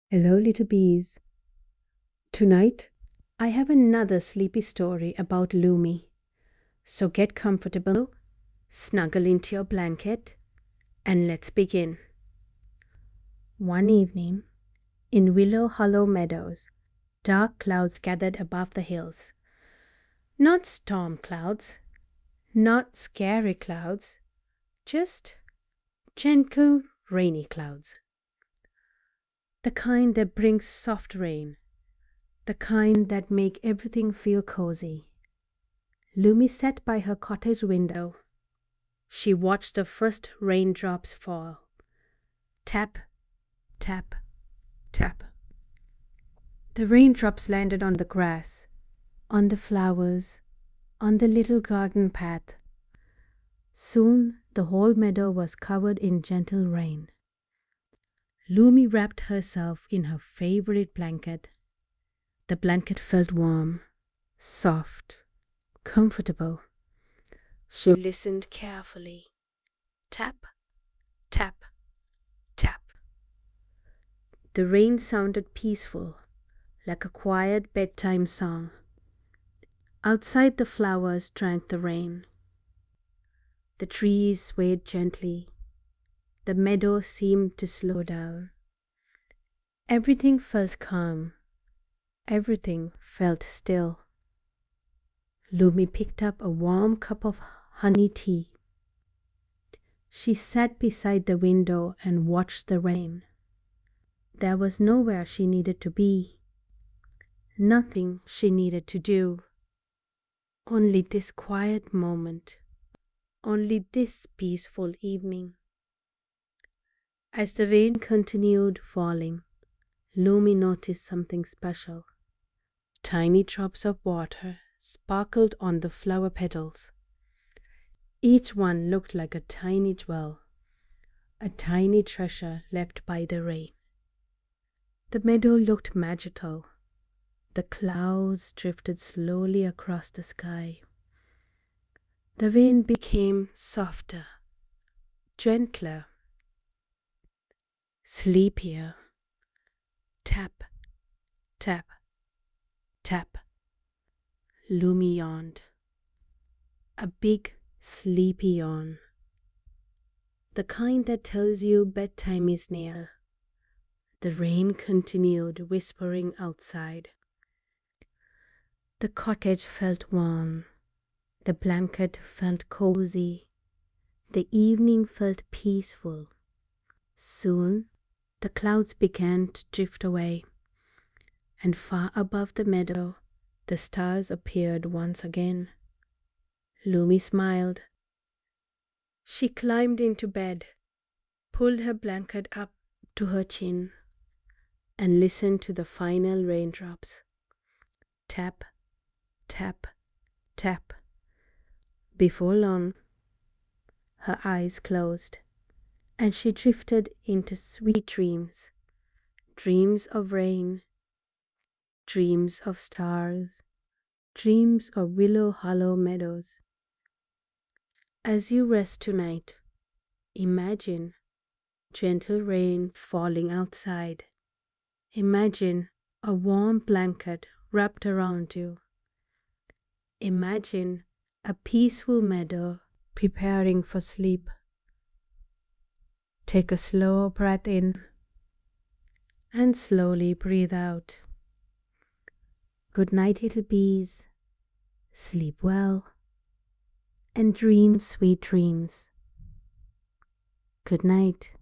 Hello, little bees. Tonight, I have another sleepy story about Lumi. So get comfortable, snuggle into your blanket, and let's begin. One evening, in Willow Hollow Meadows, dark clouds gathered above the hills. Not storm clouds, not scary clouds, just gentle, rainy clouds. The kind that brings soft rain. The kind that make everything feel cozy. Lumi sat by her cottage window. She watched the first raindrops fall. Tap, tap, tap. The raindrops landed on the grass, on the flowers, on the little garden path. Soon the whole meadow was covered in gentle rain. Lumi wrapped herself in her favorite blanket. The blanket felt warm, soft, comfortable. She listened carefully. Tap, tap, tap. The rain sounded peaceful, like a quiet bedtime song. Outside, the flowers drank the rain. The trees swayed gently. The meadow seemed to slow down. Everything felt calm. Everything felt still. Lumi picked up a warm cup of honey tea. She sat beside the window and watched the rain. There was nowhere she needed to be. Nothing she needed to do. Only this quiet moment. Only this peaceful evening. As the rain continued falling, Lumi noticed something special. Tiny drops of water sparkled on the flower petals. Each one looked like a tiny jewel, a tiny treasure left by the rain. The meadow looked magical. The clouds drifted slowly across the sky. The rain became softer, gentler, sleepier. Tap, tap, tap. Lumi yawned. A big, sleepy yawn. The kind that tells you bedtime is near. The rain continued whispering outside. The cottage felt warm. The blanket felt cozy. The evening felt peaceful. Soon, the clouds began to drift away, and far above the meadow, the stars appeared once again. Lumi smiled. She climbed into bed, pulled her blanket up to her chin, and listened to the final raindrops. Tap, tap, tap. Before long, her eyes closed, and she drifted into sweet dreams. Dreams of rain, dreams of stars, dreams of Willow Hollow Meadows. As you rest tonight, imagine gentle rain falling outside. Imagine a warm blanket wrapped around you. Imagine a peaceful meadow preparing for sleep. Take a slow breath in and slowly breathe out. Good night, little bees. Sleep well and dream sweet dreams. Good night.